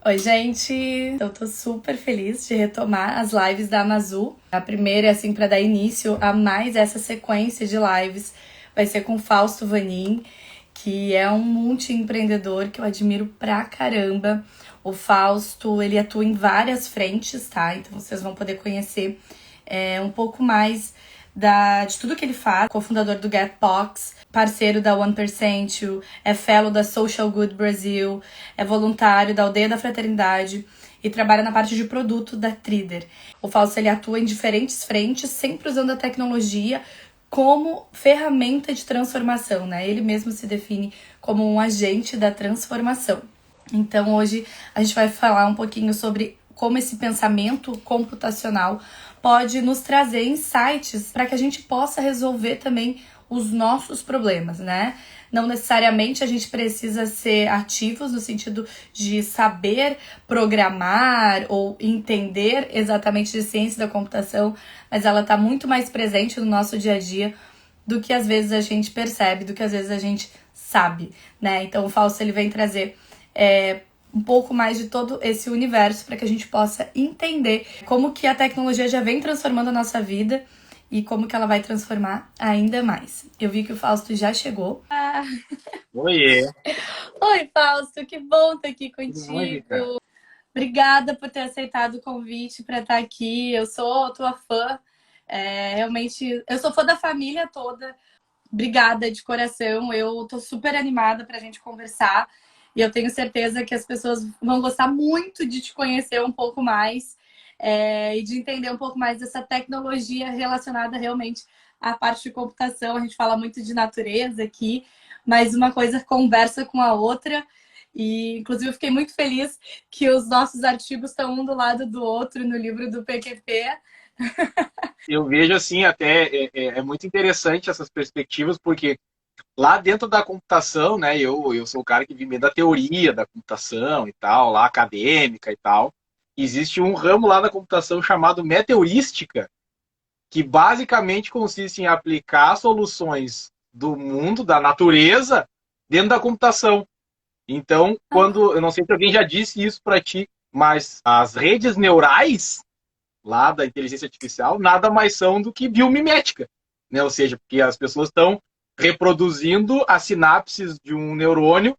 Oi, gente! Eu tô super feliz de retomar as lives da Amazu. A primeira, assim, para dar início a mais essa sequência de lives, vai ser com o Fausto Vanin, que é um multi-empreendedor que eu admiro pra caramba. O Fausto, ele atua em várias frentes, tá? Então vocês vão poder conhecer um pouco mais de tudo que ele faz. Cofundador do Getbox, parceiro da 1%, é fellow da Social Good Brasil, é voluntário da Aldeia da Fraternidade e trabalha na parte de produto da Trider. O Fausto, ele atua em diferentes frentes, sempre usando a tecnologia como ferramenta de transformação, né? Ele mesmo se define como um agente da transformação. Então hoje a gente vai falar um pouquinho sobre como esse pensamento computacional pode nos trazer insights para que a gente possa resolver também os nossos problemas, né? Não necessariamente a gente precisa ser ativos no sentido de saber programar ou entender exatamente de ciência da computação, mas ela está muito mais presente no nosso dia a dia do que às vezes a gente percebe, do que às vezes a gente sabe, né? Então o Fausto, ele vem trazer um pouco mais de todo esse universo para que a gente possa entender como que a tecnologia já vem transformando a nossa vida e como que ela vai transformar ainda mais. Eu vi que o Fausto já chegou. Oiê, Oi, Fausto, que bom estar aqui tudo bom, Erika? contigo. Obrigada por ter aceitado o convite para estar aqui. Eu sou tua fã. Realmente, eu sou fã da família toda. Obrigada de coração. Eu tô super animada para a gente conversar. E eu tenho certeza que as pessoas vão gostar muito de te conhecer um pouco mais e de entender um pouco mais dessa tecnologia relacionada realmente à parte de computação. A gente fala muito de natureza aqui, mas uma coisa conversa com a outra. E, inclusive, eu fiquei muito feliz que os nossos artigos estão um do lado do outro no livro do PQP. Eu vejo assim, até é muito interessante essas perspectivas, porque lá dentro da computação, né, eu sou o cara que vem da teoria da computação e tal, lá acadêmica e tal. Existe um ramo lá da computação chamado meteurística, que basicamente consiste em aplicar soluções do mundo, da natureza, dentro da computação. Então, eu não sei se alguém já disse isso para ti, mas as redes neurais lá da inteligência artificial nada mais são do que biomimética, né? Ou seja, porque as pessoas estão reproduzindo as sinapses de um neurônio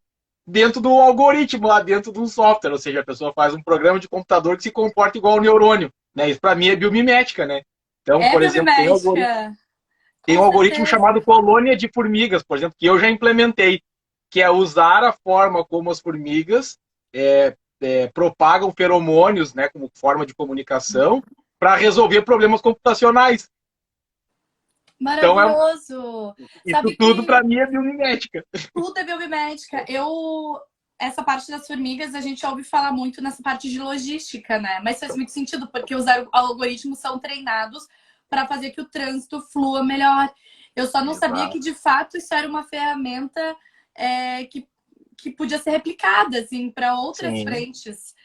dentro do algoritmo, lá dentro de um software, ou seja, a pessoa faz um programa de computador que se comporta igual ao neurônio, né? Isso para mim é biomimética, né? Então, É por exemplo, biomimética, tem com um algoritmo chamado certeza. colônia de formigas, por exemplo, que eu já implementei, que é usar a forma como as formigas propagam feromônios, né, como forma de comunicação, para resolver problemas computacionais. Então, Maravilhoso! isso Sabe tudo que para mim é biomimética. tudo é biomimética. Essa parte das formigas, a gente ouve falar muito nessa parte de logística, né? Mas faz muito sentido, porque os algoritmos são treinados para fazer que o trânsito flua melhor. Eu só não sabia que, Exato. de fato, isso era uma ferramenta que podia ser replicada, assim, para outras Sim. frentes.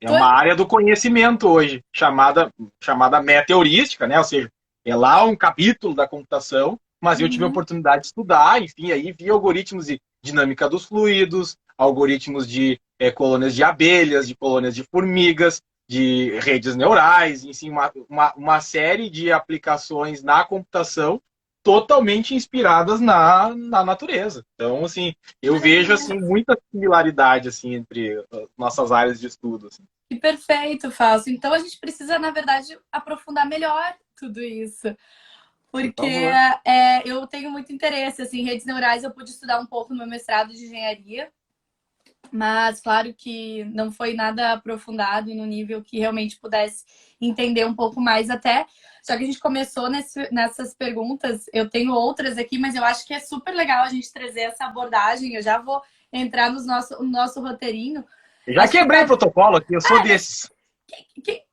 É Tô... uma área do conhecimento hoje, chamada meteurística, né? Ou seja, é lá um capítulo da computação, mas eu tive a Uhum. oportunidade de estudar, enfim, aí vi algoritmos de dinâmica dos fluidos, algoritmos de colônias de abelhas, de colônias de formigas, de redes neurais, enfim, uma série de aplicações na computação totalmente inspiradas na natureza. Então, assim, eu vejo assim Maravilhoso. muita similaridade assim entre nossas áreas de estudo. Assim. Que perfeito, Fausto. Então a gente precisa, na verdade, aprofundar melhor tudo isso. Por Porque favor. eu tenho muito interesse, assim, em redes neurais eu pude estudar um pouco no meu mestrado de engenharia, mas claro que não foi nada aprofundado no nível que realmente pudesse entender um pouco mais até. Só que a gente começou nessas perguntas, eu tenho outras aqui, mas eu acho que é super legal a gente trazer essa abordagem. Eu já vou entrar no nosso roteirinho. Eu já Acho que quebrei tá. protocolo aqui, eu sou desses.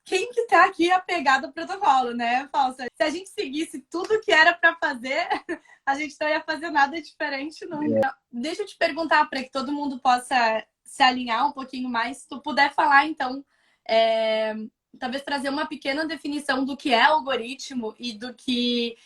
Quem que tá aqui apegado ao protocolo, né, Falsa? Se a gente seguisse tudo que era para fazer, a gente não ia fazer nada diferente nunca. Deixa eu te perguntar, para que todo mundo possa se alinhar um pouquinho mais, se tu puder falar, então, talvez trazer uma pequena definição do que é algoritmo e do que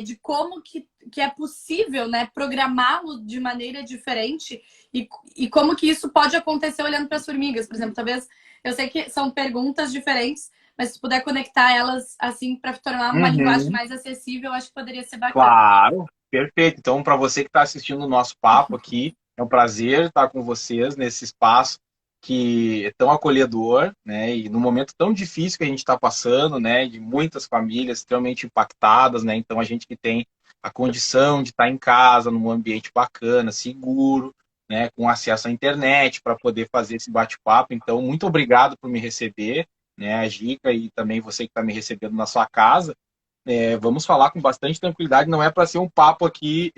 de como que é possível, né, programá-lo de maneira diferente e como que isso pode acontecer olhando para as formigas, por exemplo. Talvez, eu sei que são perguntas diferentes, mas se puder conectar elas assim para tornar uma linguagem Uhum. mais acessível, acho que poderia ser bacana. Claro, perfeito. Então, para você que está assistindo o nosso papo aqui, é um prazer estar com vocês nesse espaço que é tão acolhedor, né? E no momento tão difícil que a gente está passando, né? De muitas famílias extremamente impactadas, né? Então, a gente que tem a condição de estar em casa, num ambiente bacana, seguro, né? Com acesso à internet para poder fazer esse bate-papo. Então, muito obrigado por me receber, né? A Gica e também você que está me recebendo na sua casa. Vamos falar com bastante tranquilidade, não é para ser um papo aqui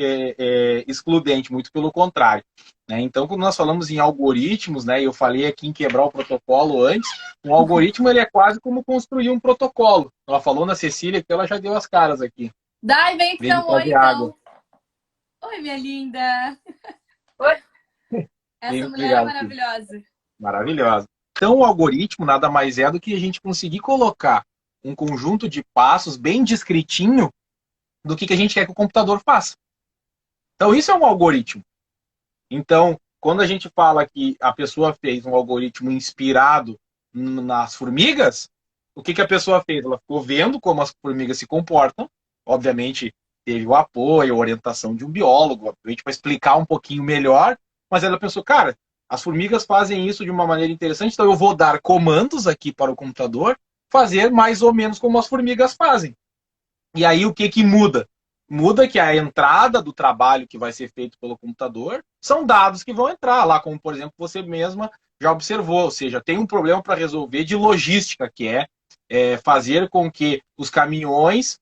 excludente, muito pelo contrário. Né? Então, quando nós falamos em algoritmos, né, eu falei aqui em quebrar o protocolo antes, um algoritmo ele é quase como construir um protocolo. Ela falou na Cecília que ela já deu as caras aqui. Dai, vem Vem me então, oi trazer água. então. Oi, minha linda. Oi. Essa Bem mulher é obrigado, filho. maravilhosa. Maravilhosa. Então, o algoritmo nada mais é do que a gente conseguir colocar um conjunto de passos bem descritinho do que a gente quer que o computador faça. Então, isso é um algoritmo. Então, quando a gente fala que a pessoa fez um algoritmo inspirado nas formigas, o que a pessoa fez? Ela ficou vendo como as formigas se comportam, obviamente teve o apoio, a orientação de um biólogo, obviamente para explicar um pouquinho melhor, mas ela pensou, cara, as formigas fazem isso de uma maneira interessante, então eu vou dar comandos aqui para o computador fazer mais ou menos como as formigas fazem. E aí o que muda? Muda que a entrada do trabalho que vai ser feito pelo computador são dados que vão entrar lá, como por exemplo você mesma já observou, ou seja, tem um problema para resolver de logística, que é fazer com que os caminhões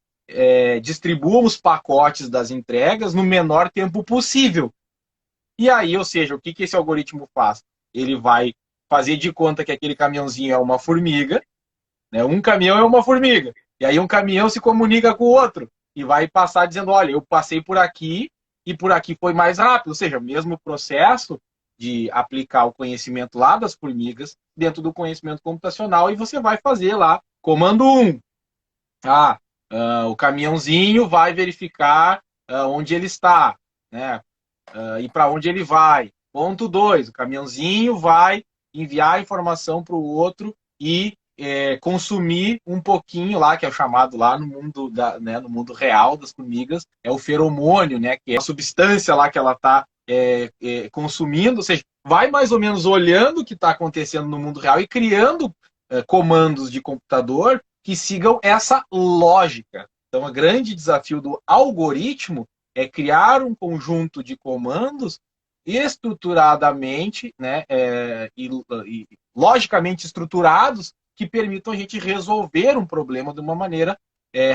distribuam os pacotes das entregas no menor tempo possível. E aí, ou seja, o que esse algoritmo faz? Ele vai fazer de conta que aquele caminhãozinho é uma formiga, né? Um caminhão é uma formiga. E aí um caminhão se comunica com o outro e vai passar dizendo, olha, eu passei por aqui e por aqui foi mais rápido. Ou seja, o mesmo processo de aplicar o conhecimento lá das formigas dentro do conhecimento computacional e você vai fazer lá, comando 1. O caminhãozinho vai verificar onde ele está, né? E para onde ele vai. Ponto 2, o caminhãozinho vai enviar a informação para o outro e consumir um pouquinho lá, que é o chamado lá no mundo, no mundo real das formigas, é o feromônio, né, que é a substância lá que ela está consumindo, ou seja, vai mais ou menos olhando o que está acontecendo no mundo real e criando comandos de computador que sigam essa lógica. Então, o grande desafio do algoritmo é criar um conjunto de comandos estruturadamente, né, e logicamente estruturados que permitam a gente resolver um problema de uma maneira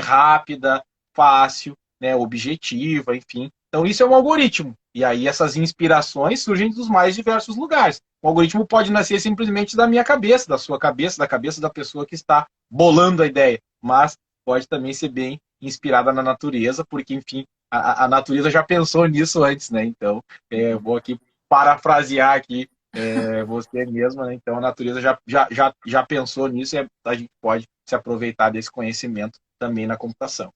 rápida, fácil, né, objetiva, enfim. Então, isso é um algoritmo. E aí, essas inspirações surgem dos mais diversos lugares. O algoritmo pode nascer simplesmente da minha cabeça, da sua cabeça, da cabeça da pessoa que está bolando a ideia, mas pode também ser bem inspirada na natureza, porque, enfim, a natureza já pensou nisso antes, né? Então, vou aqui parafrasear aqui você mesma, né? Então, a natureza já pensou nisso e a gente pode se aproveitar desse conhecimento também na computação.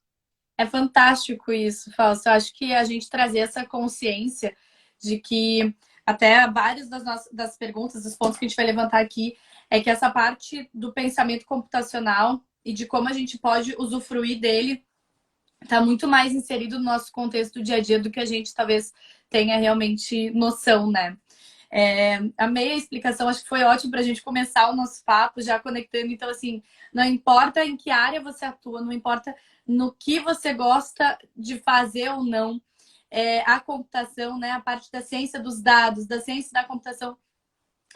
É fantástico isso, Fausto. Eu acho que a gente trazer essa consciência de que até várias das perguntas, dos pontos que a gente vai levantar aqui, é que essa parte do pensamento computacional e de como a gente pode usufruir dele está muito mais inserido no nosso contexto do dia a dia do que a gente talvez tenha realmente noção, né? Amei a explicação, acho que foi ótimo para a gente começar o nosso papo já conectando. Então, assim, não importa em que área você atua, não importa no que você gosta de fazer ou não, a computação, né, a parte da ciência dos dados, da ciência da computação,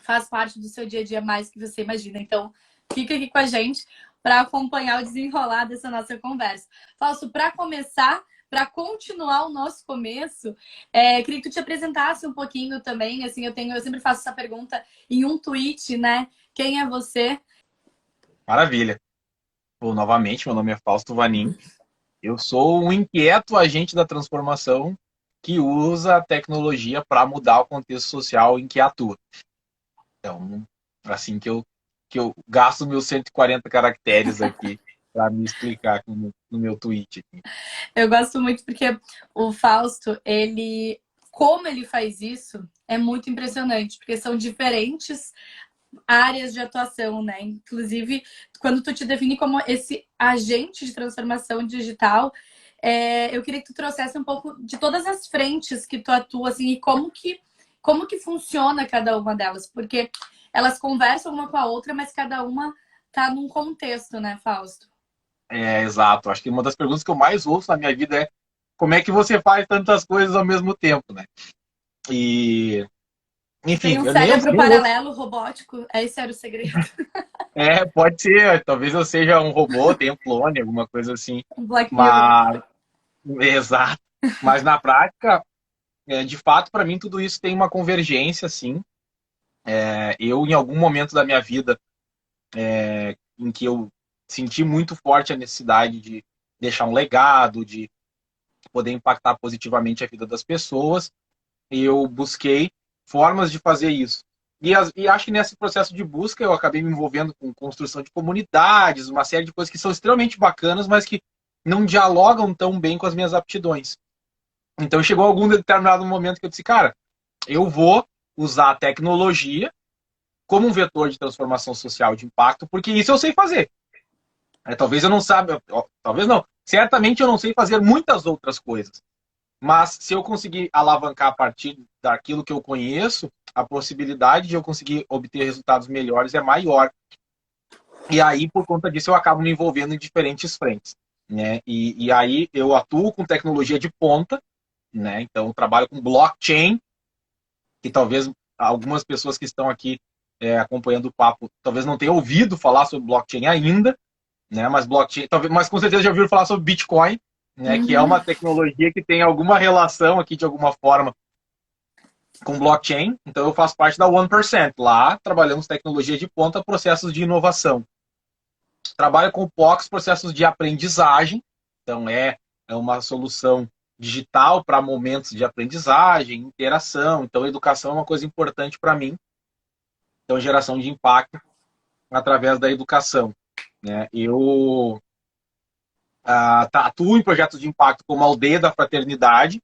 faz parte do seu dia a dia mais que você imagina. Então, fica aqui com a gente para acompanhar o desenrolar dessa nossa conversa. Fausto, para começar, para continuar o nosso começo, queria que tu te apresentasse um pouquinho também. Assim, eu sempre faço essa pergunta em um tweet, né? Quem é você? Maravilha. Bom, novamente, meu nome é Fausto Vanin. Eu sou um inquieto agente da transformação que usa a tecnologia para mudar o contexto social em que atua. Então, assim que eu gasto meus 140 caracteres aqui para me explicar aqui no meu tweet aqui. Eu gosto muito porque o Fausto, ele, como ele faz isso, é muito impressionante, porque são diferentes áreas de atuação, né? Inclusive, quando tu te define como esse agente de transformação digital, eu queria que tu trouxesse um pouco de todas as frentes que tu atua, assim, e como que funciona cada uma delas, porque elas conversam uma com a outra, mas cada uma tá num contexto, né, Fausto? Exato. Acho que uma das perguntas que eu mais ouço na minha vida é como é que você faz tantas coisas ao mesmo tempo, né? E, Tu tem enfim, um eu nem, cérebro nem ouço. paralelo robótico, esse era o segredo. Pode ser. Talvez eu seja um robô, tenha um clone, alguma coisa assim. Um Black Mirror. Mas, exato. Mas na prática, de fato, para mim, tudo isso tem uma convergência, assim. Eu, em algum momento da minha vida, em que eu senti muito forte a necessidade de deixar um legado, de poder impactar positivamente a vida das pessoas, eu busquei formas de fazer isso. E acho que nesse processo de busca eu acabei me envolvendo com construção de comunidades, uma série de coisas que são extremamente bacanas, mas que não dialogam tão bem com as minhas aptidões. Então chegou algum determinado momento que eu disse, cara, eu vou usar a tecnologia como um vetor de transformação social de impacto, porque isso eu sei fazer. Talvez eu não saiba, talvez não. Certamente eu não sei fazer muitas outras coisas. Mas se eu conseguir alavancar a partir daquilo que eu conheço, a possibilidade de eu conseguir obter resultados melhores é maior. E aí, por conta disso, eu acabo me envolvendo em diferentes frentes. Né? E aí eu atuo com tecnologia de ponta, né? Então eu trabalho com blockchain, que talvez algumas pessoas que estão aqui acompanhando o papo talvez não tenham ouvido falar sobre blockchain ainda, né? Mas blockchain, talvez, mas com certeza já ouviram falar sobre Bitcoin, né? Que é Uhum. uma tecnologia que tem alguma relação aqui de alguma forma com blockchain. Então eu faço parte da 1%. Lá trabalhamos tecnologia de ponta, processos de inovação. Trabalho com POCs, processos de aprendizagem. Então é uma solução digital para momentos de aprendizagem, interação. Então educação é uma coisa importante para mim. Então geração de impacto através da educação. Né? Eu atuo em projetos de impacto como a Aldeia da Fraternidade,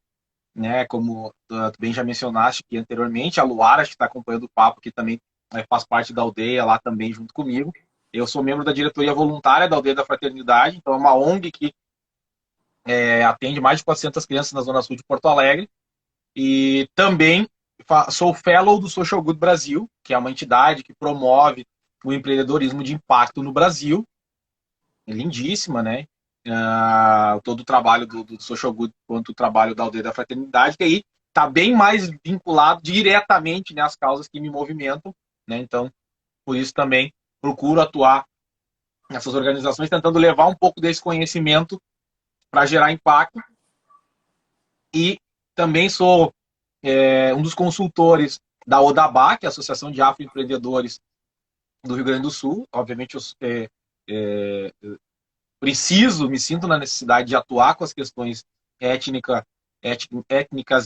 né, como tu bem já mencionaste aqui anteriormente, a Luara, que está acompanhando o papo, que também faz parte da aldeia lá também junto comigo. Eu sou membro da diretoria voluntária da Aldeia da Fraternidade, então é uma ONG que atende mais de 400 crianças na Zona Sul de Porto Alegre. E também sou fellow do Social Good Brasil, que é uma entidade que promove o empreendedorismo de impacto no Brasil. É lindíssima, né? Todo o trabalho do Social Good quanto o trabalho da Aldeia da Fraternidade, que aí está bem mais vinculado diretamente, né, às causas que me movimentam, né? Então, por isso também procuro atuar nessas organizações, tentando levar um pouco desse conhecimento para gerar impacto. E também sou um dos consultores da ODABA, que é a Associação de Afroempreendedores do Rio Grande do Sul. Obviamente, eu me sinto na necessidade de atuar com as questões étnicas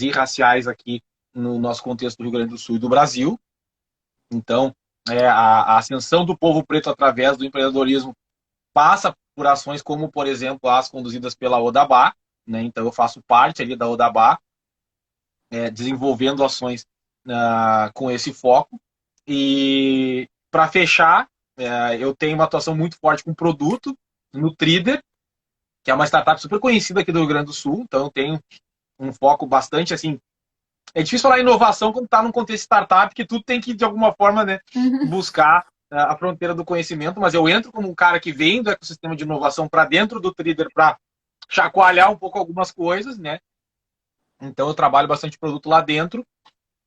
e raciais aqui no nosso contexto do Rio Grande do Sul e do Brasil. Então, a ascensão do povo preto através do empreendedorismo passa por ações como, por exemplo, as conduzidas pela ODABA, né? Então eu faço parte ali da ODABA, desenvolvendo ações com esse foco. E para fechar, eu tenho uma atuação muito forte com produto no Trider, que é uma startup super conhecida aqui do Rio Grande do Sul. Então eu tenho um foco bastante assim. É difícil falar inovação quando está num contexto startup, que tudo tem que, de alguma forma, né, buscar a fronteira do conhecimento, mas eu entro como um cara que vem do ecossistema de inovação para dentro do Trider para chacoalhar um pouco algumas coisas, né? Então eu trabalho bastante produto lá dentro,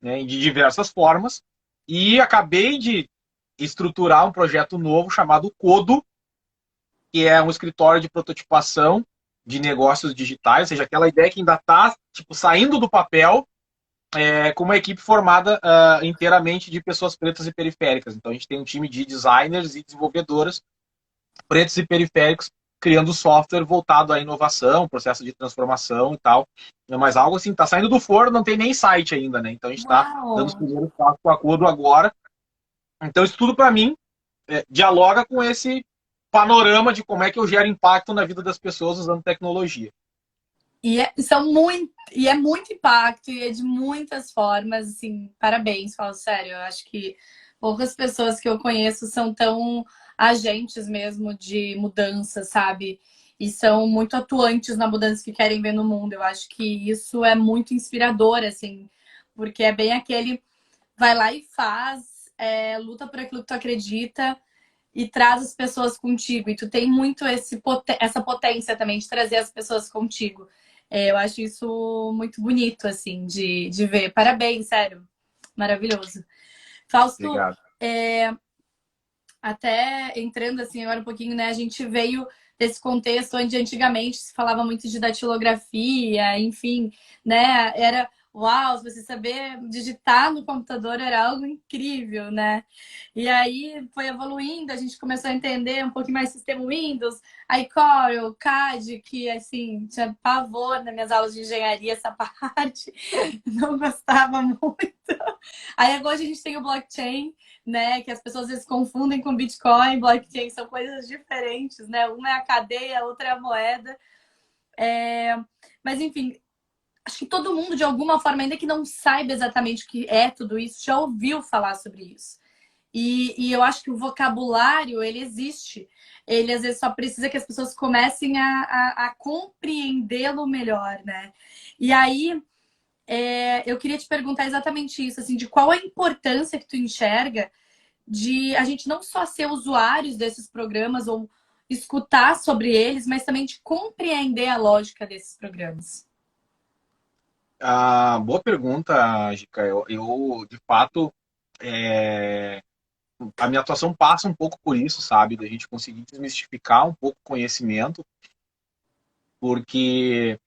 né, de diversas formas, e acabei de estruturar um projeto novo chamado Codo, que é um escritório de prototipação de negócios digitais, ou seja, aquela ideia que ainda está tipo, saindo do papel, com uma equipe formada inteiramente de pessoas pretas e periféricas. Então a gente tem um time de designers e desenvolvedoras pretos e periféricos criando software voltado à inovação, processo de transformação e tal. Mas algo assim, está saindo do forno, não tem nem site ainda, né? Então a gente está dando os Uau! primeiros passos com o acordo agora. Então isso tudo para mim dialoga com esse panorama de como é que eu gero impacto na vida das pessoas usando tecnologia. E é muito impacto, e é de muitas formas, assim, parabéns, falo sério. Eu acho que poucas pessoas que eu conheço são tão agentes mesmo de mudança, sabe? E são muito atuantes na mudança que querem ver no mundo. Eu acho que isso é muito inspirador, assim, porque é bem aquele vai lá e faz, luta por aquilo que tu acredita e traz as pessoas contigo. E tu tem muito essa potência também de trazer as pessoas contigo. Eu acho isso muito bonito, assim, de ver. Parabéns, sério. Maravilhoso. Fausto, Obrigado. até entrando assim agora um pouquinho, né? A gente veio desse contexto onde antigamente se falava muito de datilografia, enfim, né? Era uau, se você saber digitar no computador era algo incrível, né? E aí foi evoluindo, a gente começou a entender um pouquinho mais sistema Windows, aí Corel, CAD, que assim, tinha pavor nas minhas aulas de engenharia essa parte, não gostava muito. Aí agora a gente tem o blockchain, né? Que as pessoas às vezes confundem com Bitcoin, blockchain, são coisas diferentes, né? Uma é a cadeia, a outra é a moeda. Mas enfim, acho que todo mundo, de alguma forma, ainda que não saiba exatamente o que é tudo isso, já ouviu falar sobre isso. E eu acho que o vocabulário, ele existe. Ele, às vezes, só precisa que as pessoas comecem a compreendê-lo melhor, né? E aí, eu queria te perguntar exatamente isso, assim, de qual a importância que tu enxerga de a gente não só ser usuários desses programas ou escutar sobre eles, mas também de compreender a lógica desses programas. Boa pergunta, Gica. Eu, de fato, é, a minha atuação passa um pouco por isso, sabe? Da gente conseguir desmistificar um pouco o conhecimento, porque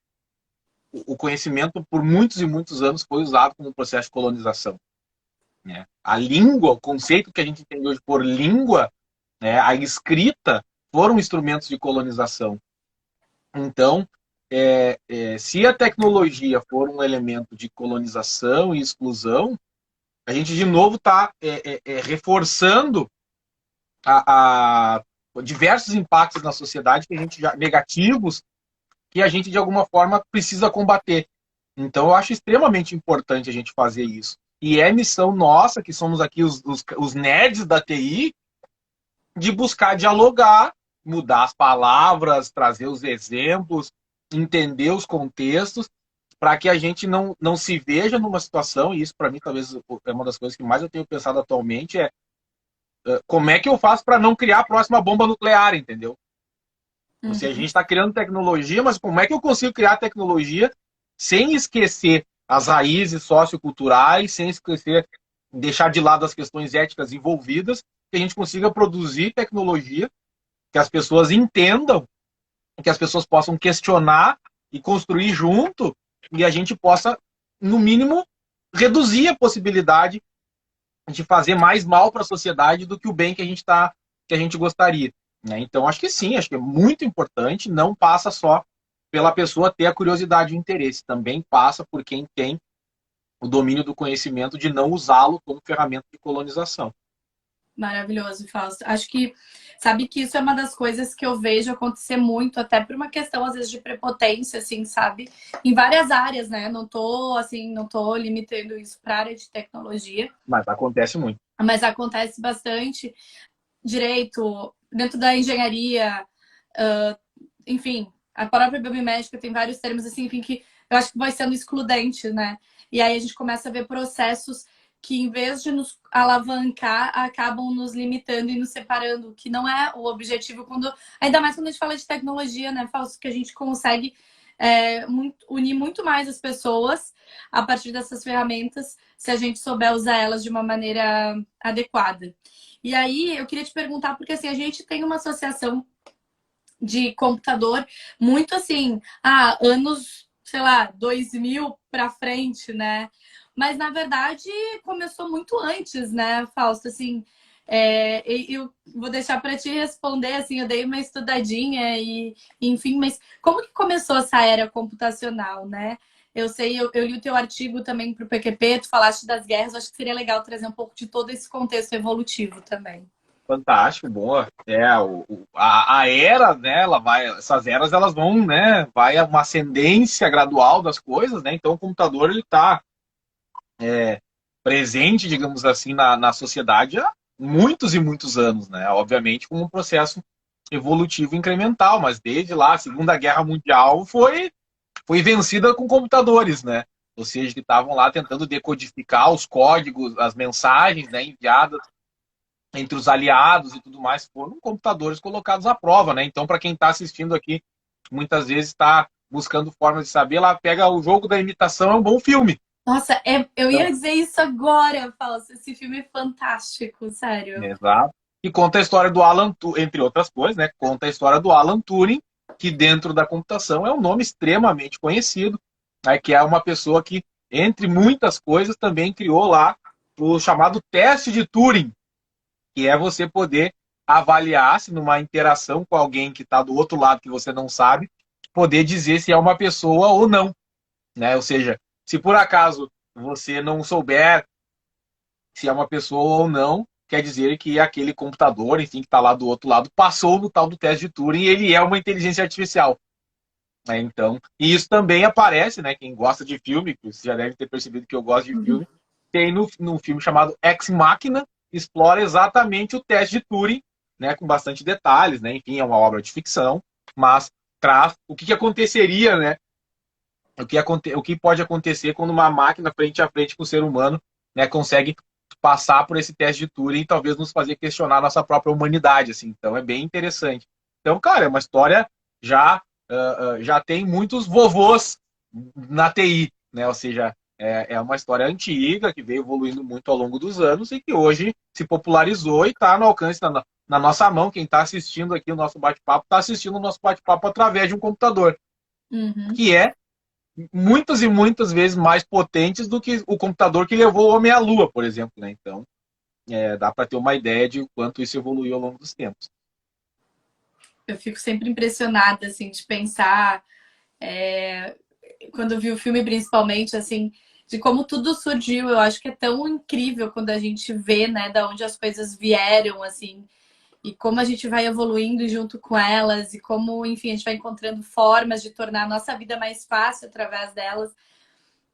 o conhecimento, por muitos e muitos anos, foi usado como processo de colonização, né? A língua, o conceito que a gente entende hoje por língua, né, a escrita, foram instrumentos de colonização. Então, se a tecnologia for um elemento de colonização e exclusão, a gente de novo está reforçando a diversos impactos na sociedade que a gente já, negativos que a gente de alguma forma precisa combater. Então eu acho extremamente importante a gente fazer isso. E é missão nossa, que somos aqui os nerds da TI, de buscar dialogar, mudar as palavras, trazer os exemplos, entender os contextos, para que a gente não se veja numa situação, e isso para mim talvez é uma das coisas que mais eu tenho pensado atualmente, como é que eu faço para não criar a próxima bomba nuclear, entendeu? Ou seja, a gente está criando tecnologia, mas como é que eu consigo criar tecnologia sem esquecer as raízes socioculturais, sem esquecer, deixar de lado as questões éticas envolvidas, que a gente consiga produzir tecnologia, que as pessoas entendam, que as pessoas possam questionar e construir junto, e a gente possa, no mínimo, reduzir a possibilidade de fazer mais mal para a sociedade do que o bem que a gente gostaria. Né? Então, acho que sim, acho que é muito importante, não passa só pela pessoa ter a curiosidade e o interesse, também passa por quem tem o domínio do conhecimento de não usá-lo como ferramenta de colonização. Maravilhoso, Fausto. Acho que, sabe que isso é uma das coisas que eu vejo acontecer muito, até por uma questão, às vezes, de prepotência, assim, sabe? Em várias áreas, né? Não tô, assim, não tô limitando isso para a área de tecnologia. Mas acontece muito. Mas acontece bastante direito, dentro da engenharia, enfim, a própria biomédica tem vários termos, assim, enfim, que eu acho que vai sendo excludente, né? E aí a gente começa a ver processos que, em vez de nos alavancar, acabam nos limitando e nos separando, que não é o objetivo, ainda mais quando a gente fala de tecnologia, né, Fausto, que a gente consegue unir muito mais as pessoas a partir dessas ferramentas, se a gente souber usar elas de uma maneira adequada. E aí, eu queria te perguntar, porque assim, a gente tem uma associação de computador muito assim, anos, sei lá, 2000 para frente, né? Mas na verdade começou muito antes, né, Fausto? Assim, eu vou deixar para te responder, assim, eu dei uma estudadinha e, enfim, mas como que começou essa era computacional, né? Eu sei, eu li o teu artigo também para o PQP, tu falaste das guerras, acho que seria legal trazer um pouco de todo esse contexto evolutivo também. Fantástico, boa. A era, né, essas eras elas vão, né, vai uma ascendência gradual das coisas, né? Então o computador ele está presente, digamos assim, na sociedade há muitos e muitos anos, né? Obviamente com um processo evolutivo incremental, mas desde lá, a Segunda Guerra Mundial foi vencida com computadores, né? Ou seja, que estavam lá tentando decodificar os códigos, as mensagens, né, enviadas entre os aliados e tudo mais, foram computadores colocados à prova, né? Então, para quem está assistindo aqui, muitas vezes está buscando formas de saber, lá pega o Jogo da Imitação, é um bom filme. Nossa, eu Então, ia dizer isso agora, Fausto. Esse filme é fantástico, sério. exato. E conta a história do Alan Turing, entre outras coisas, né? Conta a história do Alan Turing, que dentro da computação é um nome extremamente conhecido, né? Que é uma pessoa que, entre muitas coisas, também criou lá o chamado teste de Turing, que é você poder avaliar se numa interação com alguém que está do outro lado que você não sabe, poder dizer se é uma pessoa ou não, né? Ou seja, se por acaso você não souber se é uma pessoa ou não, quer dizer que aquele computador, enfim, que está lá do outro lado, passou no tal do teste de Turing e ele é uma inteligência artificial. Né? Então, e isso também aparece, né? Quem gosta de filme, você já deve ter percebido que eu gosto de filme, tem no filme chamado Ex Machina, explora exatamente o teste de Turing, né? Com bastante detalhes, né? Enfim, é uma obra de ficção, mas traz o que aconteceria, né? O que pode acontecer quando uma máquina frente a frente com o ser humano, né, consegue passar por esse teste de Turing e talvez nos fazer questionar a nossa própria humanidade, assim. Então é bem interessante. Então, cara, é uma história já tem muitos vovôs na TI, né? Ou seja, é uma história antiga que veio evoluindo muito ao longo dos anos e que hoje se popularizou e está no alcance na nossa mão. Quem está assistindo aqui o nosso bate-papo está assistindo o nosso bate-papo através de um computador, que é muitas e muitas vezes mais potentes do que o computador que levou o homem à Lua, por exemplo. Né? Então, dá para ter uma ideia de quanto isso evoluiu ao longo dos tempos. Eu fico sempre impressionada, assim, de pensar, quando eu vi o filme, principalmente, assim, de como tudo surgiu. Eu acho que é tão incrível quando a gente vê, né, da onde as coisas vieram, assim, e como a gente vai evoluindo junto com elas e como, enfim, a gente vai encontrando formas de tornar a nossa vida mais fácil através delas.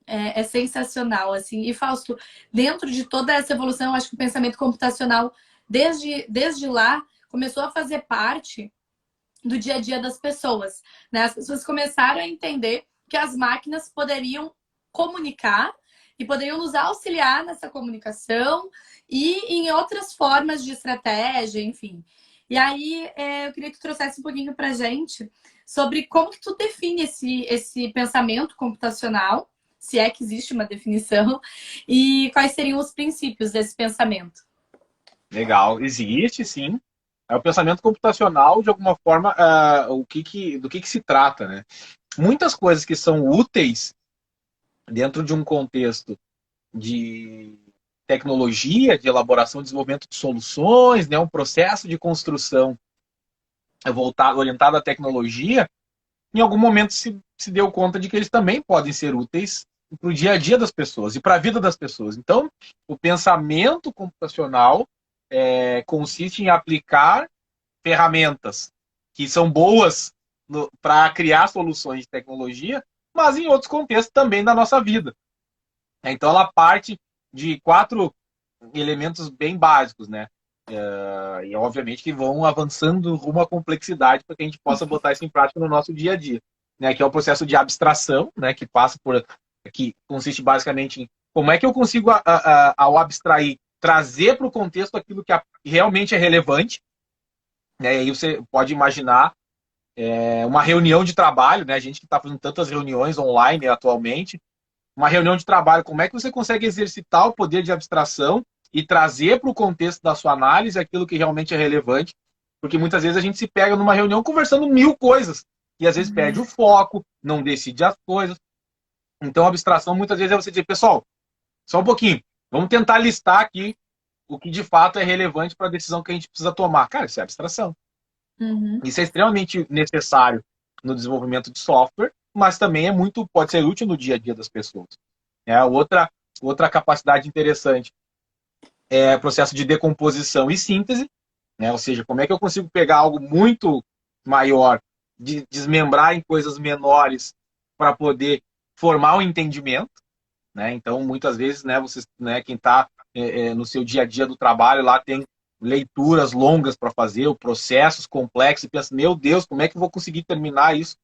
É sensacional, assim. E, Fausto, dentro de toda essa evolução, eu acho que o pensamento computacional, desde lá, começou a fazer parte do dia a dia das pessoas, né? As pessoas começaram a entender que as máquinas poderiam comunicar e poderiam nos auxiliar nessa comunicação e em outras formas de estratégia, enfim. E aí, eu queria que tu trouxesse um pouquinho pra gente sobre como que tu define esse pensamento computacional, se é que existe uma definição, e quais seriam os princípios desse pensamento. Legal, existe sim. O pensamento computacional, de alguma forma, do que se trata, né? Muitas coisas que são úteis dentro de um contexto de tecnologia, de elaboração e desenvolvimento de soluções, né? Um processo de construção orientado à tecnologia, em algum momento se deu conta de que eles também podem ser úteis para o dia a dia das pessoas e para a vida das pessoas. Então, o pensamento computacional consiste em aplicar ferramentas que são boas para criar soluções de tecnologia, mas em outros contextos também da nossa vida. Então, ela parte de 4 elementos bem básicos, né? E obviamente que vão avançando rumo à complexidade para que a gente possa botar isso em prática no nosso dia a dia, né? Que é o processo de abstração, né? Que consiste basicamente em como é que eu consigo, ao abstrair, trazer para o contexto aquilo que realmente é relevante, né? E aí você pode imaginar uma reunião de trabalho, né? A gente que está fazendo tantas reuniões online atualmente, uma reunião de trabalho, como é que você consegue exercitar o poder de abstração e trazer para o contexto da sua análise aquilo que realmente é relevante, porque muitas vezes a gente se pega numa reunião conversando 1000 coisas, e às vezes perde o foco, não decide as coisas. Então a abstração muitas vezes é você dizer, pessoal, só um pouquinho, vamos tentar listar aqui o que de fato é relevante para a decisão que a gente precisa tomar. Cara, isso é abstração. Isso é extremamente necessário no desenvolvimento de software, mas também pode ser útil no dia a dia das pessoas. Outra capacidade interessante é o processo de decomposição e síntese, né? Ou seja, como é que eu consigo pegar algo muito maior, desmembrar em coisas menores para poder formar um entendimento, né? Então, muitas vezes, né, vocês, né, quem está no seu dia a dia do trabalho lá tem leituras longas para fazer, processos complexos, e pensa, meu Deus, como é que eu vou conseguir terminar isso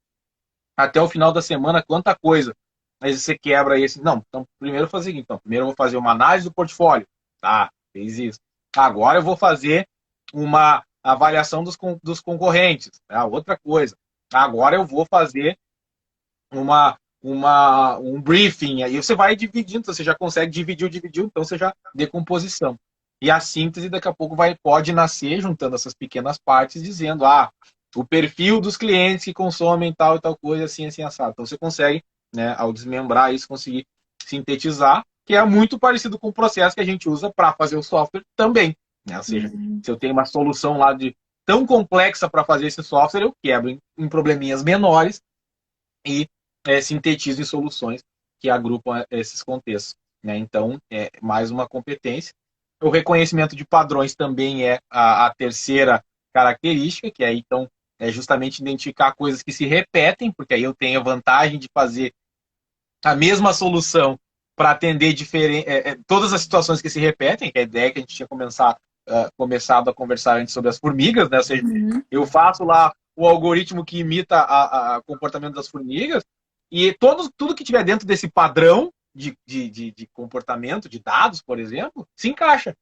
até o final da semana? Quanta coisa. Aí você quebra aí assim, não, então primeiro eu vou fazer o seguinte, então, primeiro eu vou fazer uma análise do portfólio. Tá, fez isso. Agora eu vou fazer uma avaliação dos concorrentes. Tá? Outra coisa. Agora eu vou fazer um briefing, aí você vai dividindo, você já consegue dividir, então você já decomposição. E a síntese daqui a pouco pode nascer juntando essas pequenas partes, dizendo, o perfil dos clientes que consomem tal e tal coisa, assim, assim, assado. Então você consegue, né, ao desmembrar isso, conseguir sintetizar, que é muito parecido com o processo que a gente usa para fazer o software também. Né? Ou seja, se eu tenho uma solução lá de tão complexa para fazer esse software, eu quebro em probleminhas menores e sintetizo em soluções que agrupam esses contextos. Né? Então, é mais uma competência. O reconhecimento de padrões também é a terceira característica, que é, então, é justamente identificar coisas que se repetem, porque aí eu tenho a vantagem de fazer a mesma solução para atender todas as situações que se repetem, que é a ideia que a gente tinha começado a conversar antes sobre as formigas, né? Ou seja, eu faço lá o algoritmo que imita o comportamento das formigas, e tudo que tiver dentro desse padrão de comportamento, de dados, por exemplo, se encaixa.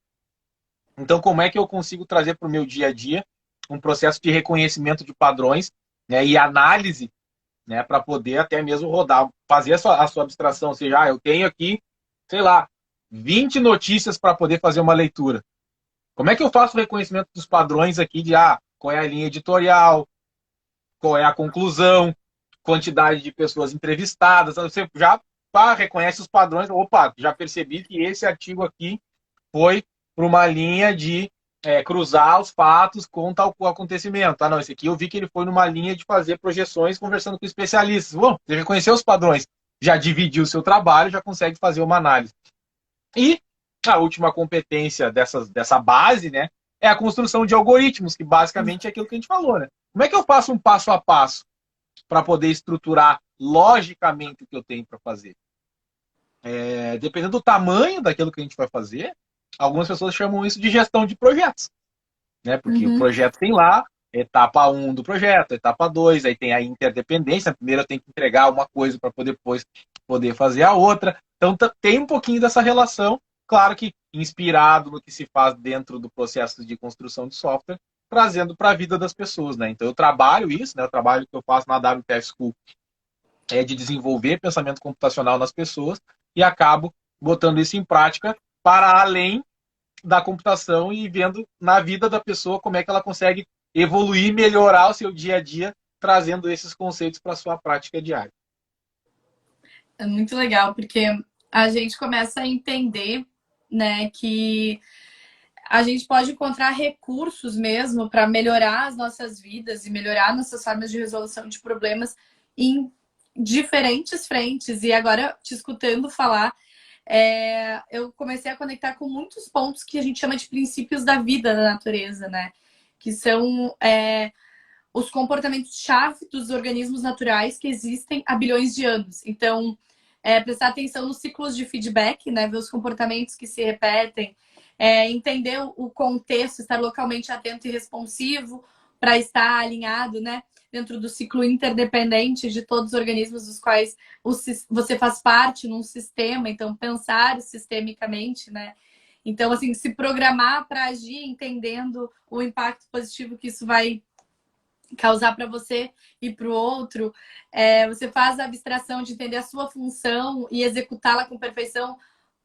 Então, como é que eu consigo trazer para o meu dia a dia um processo de reconhecimento de padrões, né, e análise, né, para poder até mesmo rodar, fazer a sua abstração, ou seja, eu tenho aqui, sei lá, 20 notícias para poder fazer uma leitura. Como é que eu faço o reconhecimento dos padrões aqui de qual é a linha editorial, qual é a conclusão, quantidade de pessoas entrevistadas, você já reconhece os padrões, opa, já percebi que esse artigo aqui foi para uma linha de cruzar os fatos com tal acontecimento. Não, esse aqui eu vi que ele foi numa linha de fazer projeções conversando com especialistas. Bom, você já conheceu os padrões, já dividiu o seu trabalho, já consegue fazer uma análise. E a última competência dessa base, né, é a construção de algoritmos, que basicamente é aquilo que a gente falou, né? Como é que eu faço um passo a passo para poder estruturar logicamente o que eu tenho para fazer? Dependendo do tamanho daquilo que a gente vai fazer, algumas pessoas chamam isso de gestão de projetos, né? Porque o projeto tem lá etapa 1 do projeto, etapa 2, aí tem a interdependência, primeiro eu tenho que entregar uma coisa para depois poder fazer a outra. Então tem um pouquinho dessa relação, claro que inspirado no que se faz dentro do processo de construção de software, trazendo para a vida das pessoas, né? Então eu trabalho isso, né? O trabalho que eu faço na WPF School é de desenvolver pensamento computacional nas pessoas e acabo botando isso em prática para além da computação e vendo na vida da pessoa como é que ela consegue evoluir, melhorar o seu dia a dia, trazendo esses conceitos para a sua prática diária. É muito legal, porque a gente começa a entender, né, que a gente pode encontrar recursos mesmo para melhorar as nossas vidas e melhorar nossas formas de resolução de problemas em diferentes frentes. E agora, te escutando falar, eu comecei a conectar com muitos pontos que a gente chama de princípios da vida da natureza, né? Que são os comportamentos-chave dos organismos naturais que existem há bilhões de anos. Então, prestar atenção nos ciclos de feedback, né? Ver os comportamentos que se repetem, entender o contexto, estar localmente atento e responsivo para estar alinhado, né? Dentro do ciclo interdependente de todos os organismos dos quais você faz parte num sistema, então pensar sistemicamente, né? Então, assim, se programar para agir entendendo o impacto positivo que isso vai causar para você e para o outro. Você faz a abstração de entender a sua função e executá-la com perfeição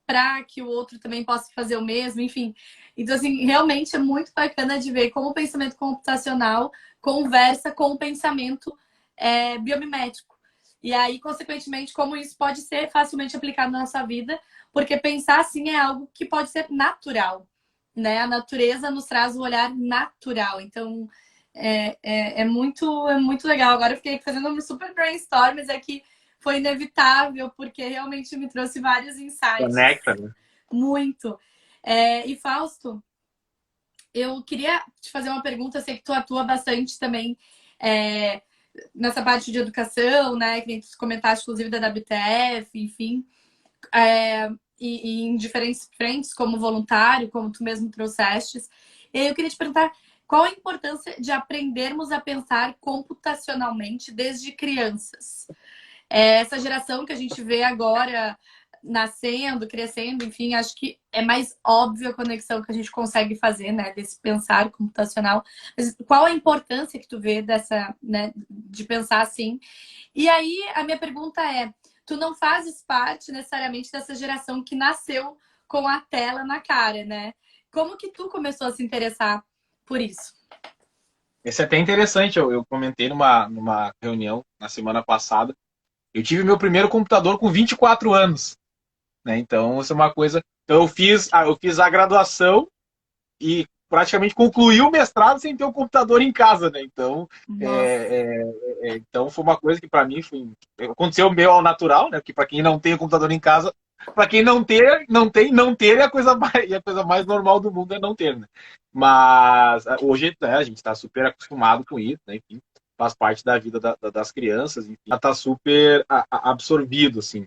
para que o outro também possa fazer o mesmo, enfim. Então, assim, realmente é muito bacana de ver como o pensamento computacional conversa com o pensamento biomimético. E aí, consequentemente, como isso pode ser facilmente aplicado na nossa vida, porque pensar assim é algo que pode ser natural, né? A natureza nos traz o olhar natural. Então, é muito legal. Agora eu fiquei fazendo um super brainstorm, mas é que foi inevitável, porque realmente me trouxe vários insights. Conecta, né? Muito. E Fausto, eu queria te fazer uma pergunta, eu sei que tu atua bastante também nessa parte de educação, né? Que nem tu comentaste, inclusive, da WTF, enfim. E em diferentes frentes, como voluntário, como tu mesmo trouxeste. E aí eu queria te perguntar qual a importância de aprendermos a pensar computacionalmente desde crianças. Essa geração que a gente vê agora nascendo, crescendo, enfim, acho que é mais óbvio a conexão que a gente consegue fazer, né, desse pensar computacional. Mas qual a importância que tu vê dessa, né, de pensar assim? E aí a minha pergunta é, tu não fazes parte necessariamente dessa geração que nasceu com a tela na cara, né? Como que tu começou a se interessar por isso? Esse é até interessante, eu comentei numa reunião na semana passada. Eu tive meu primeiro computador com 24 anos, né? Então, isso é uma coisa. Então, eu fiz a graduação e praticamente concluí o mestrado sem ter um computador em casa, né? Então, Nossa. então foi uma coisa que para mim aconteceu meio ao natural, né? Porque para quem não tem o computador em casa, para quem não ter é a coisa mais normal do mundo é não ter, né? Mas hoje, né, a gente está super acostumado com isso, né? Enfim, faz parte da vida das crianças, enfim, já está super absorvido, assim.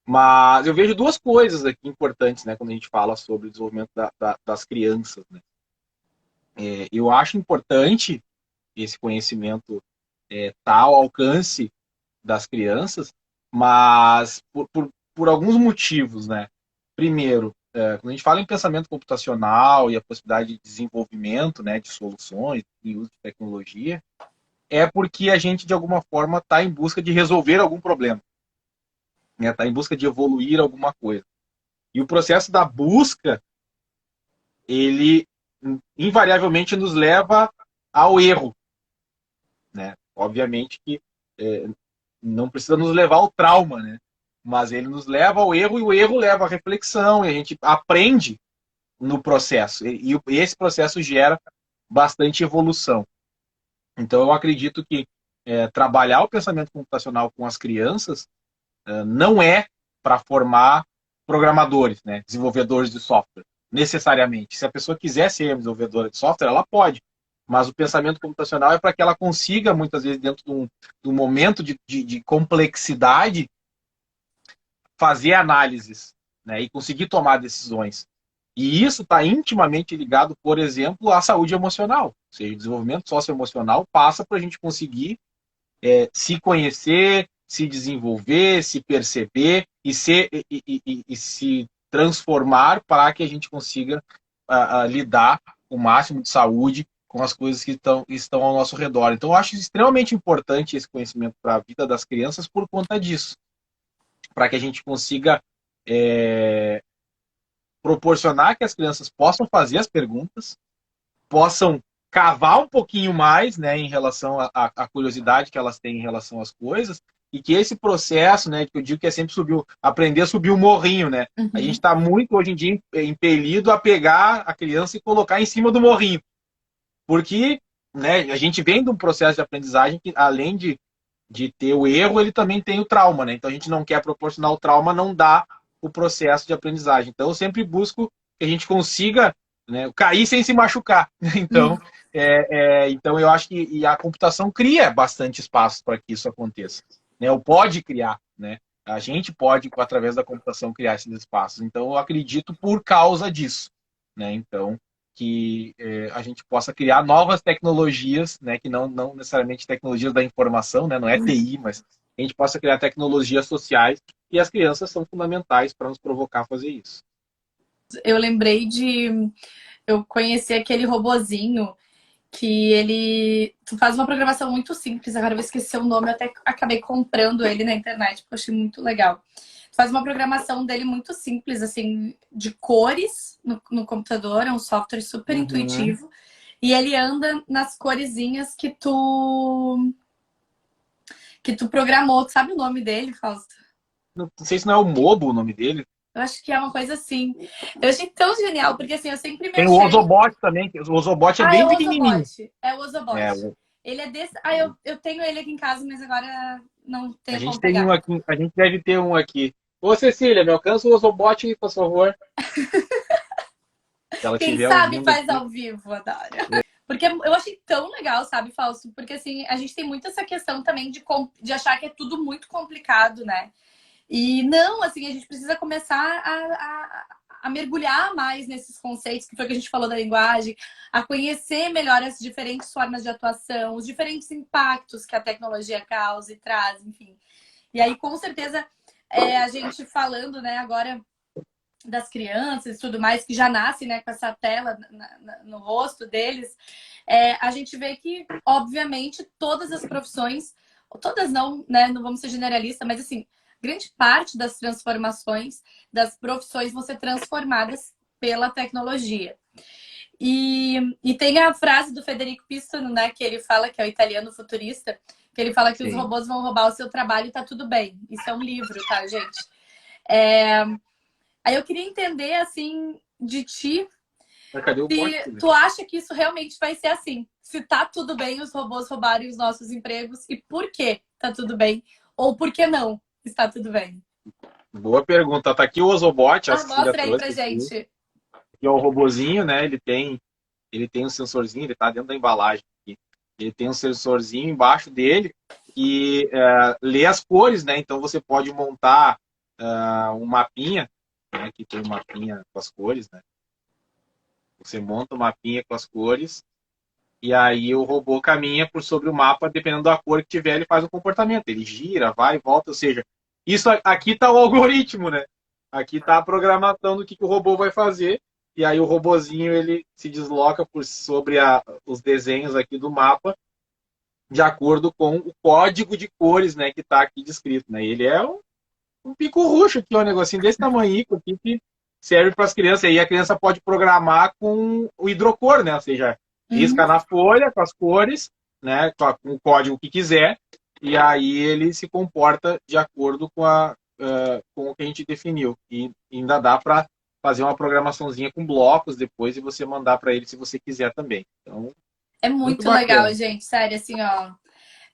Mas eu vejo duas coisas aqui importantes, né, quando a gente fala sobre o desenvolvimento das crianças, né? Eu acho importante esse conhecimento estar ao alcance das crianças, mas por alguns motivos, né? Primeiro, quando a gente fala em pensamento computacional e a possibilidade de desenvolvimento, né, de soluções e uso de tecnologia, é porque a gente, de alguma forma, está em busca de resolver algum problema, né? Está em busca de evoluir alguma coisa. E o processo da busca, ele invariavelmente nos leva ao erro, né? Obviamente que é, não precisa nos levar ao trauma, né? Mas ele nos leva ao erro e o erro leva à reflexão e a gente aprende no processo. E esse processo gera bastante evolução. Então, eu acredito que trabalhar o pensamento computacional com as crianças não é para formar programadores, né? Desenvolvedores de software, necessariamente. Se a pessoa quiser ser desenvolvedora de software, ela pode. Mas o pensamento computacional é para que ela consiga, muitas vezes, dentro de um momento de complexidade, fazer análises, né, e conseguir tomar decisões. E isso está intimamente ligado, por exemplo, à saúde emocional. Ou seja, o desenvolvimento socioemocional passa para a gente conseguir se conhecer, se desenvolver, se perceber e se transformar para que a gente consiga lidar com o máximo de saúde com as coisas que estão ao nosso redor. Então, eu acho extremamente importante esse conhecimento para a vida das crianças por conta disso, para que a gente consiga proporcionar que as crianças possam fazer as perguntas, possam cavar um pouquinho mais, né, em relação à curiosidade que elas têm em relação às coisas, e que esse processo, né, que eu digo que é sempre aprender a subir o morrinho, né? A gente Uhum. está muito hoje em dia impelido a pegar a criança e colocar em cima do morrinho, porque, né, a gente vem de um processo de aprendizagem que, além de ter o erro, ele também tem o trauma, né? Então a gente não quer proporcionar o trauma, não dá o processo de aprendizagem. Então eu sempre busco que a gente consiga, né, cair sem se machucar. Então, então eu acho que a computação cria bastante espaço para que isso aconteça, né? Ou pode criar, né? A gente pode, através da computação, criar esses espaços. Então eu acredito por causa disso, né? Então que a gente possa criar novas tecnologias, né, que não necessariamente tecnologias da informação, né, não é TI, mas a gente possa criar tecnologias sociais e as crianças são fundamentais para nos provocar a fazer isso. Eu lembrei de eu conheci aquele robozinho que ele. Tu faz uma programação muito simples, agora eu vou esquecer o nome, eu até acabei comprando ele na internet, porque eu achei muito legal. Tu faz uma programação dele muito simples, assim, de cores no computador, é um software super Uhum. intuitivo. E ele anda nas coresinhas que tu programou. Tu sabe o nome dele, Fausto? Não sei se não é o Mobo o nome dele. Eu acho que é uma coisa assim. Eu achei tão genial, porque assim, eu sempre me Tem o achei. Ozobot também, que o Ozobot é Ah, é bem o pequenininho. Ozobot. É o Ozobot. É, Ele é desse. Ah, eu tenho ele aqui em casa, mas agora não a tenho como gente tem um pegar. aqui, a gente deve ter um aqui. Ô, Cecília, me alcança o Ozobot, por favor. Se ela Quem estiver sabe ouvindo faz aqui. ao vivo, adoro. Porque eu achei tão legal, sabe, Fausto? Porque assim, a gente tem muito essa questão também de achar que é tudo muito complicado, né? E não, assim, a gente precisa começar a mergulhar mais nesses conceitos, que foi o que a gente falou da linguagem, a conhecer melhor as diferentes formas de atuação, os diferentes impactos que a tecnologia causa e traz, enfim. E aí, com certeza, a gente falando, né, agora das crianças e tudo mais, que já nascem, né, com essa tela no rosto deles, a gente vê que, obviamente, todas as profissões, todas não, né, não vamos ser generalistas, mas assim, grande parte das transformações das profissões vão ser transformadas pela tecnologia. E tem a frase do Federico Pistone, né, que ele fala, que é o italiano futurista, que ele fala que os Sim. robôs vão roubar o seu trabalho e tá tudo bem. Isso é um livro, tá, gente? É... Aí eu queria entender, assim, de ti, Mas cadê o bot? se tu acha que isso realmente vai ser assim. Se tá tudo bem os robôs roubarem os nossos empregos e por que tá tudo bem? Ou por que não está tudo bem? Boa pergunta. Tá aqui o Ozobot, a Ah, Cecília mostra aí pra trouxe aqui, gente. que é o robozinho, né? Ele tem um sensorzinho, ele tá dentro da embalagem aqui. Ele tem um sensorzinho embaixo dele que lê as cores, né? Então você pode montar um mapinha, né? Que tem um mapinha com as cores, né? Você monta um mapinha com as cores e aí o robô caminha por sobre o mapa, dependendo da cor que tiver, ele faz um comportamento. Ele gira, vai e volta, ou seja, isso aqui está o algoritmo, né? Aqui está a programação do que o robô vai fazer. E aí o robozinho ele se desloca por sobre os desenhos aqui do mapa de acordo com o código de cores, né, que está aqui descrito, né? Ele é um pico ruxo aqui, um negocinho desse tamanho aqui que serve para as crianças. E aí a criança pode programar com o hidrocor, né? Ou seja, risca na folha com as cores, né? Com o código que quiser, e aí ele se comporta de acordo com o que a gente definiu. E ainda dá para fazer uma programaçãozinha com blocos depois e você mandar para ele se você quiser também. Então, É muito muito legal, bacana. gente. Sério, assim, ó.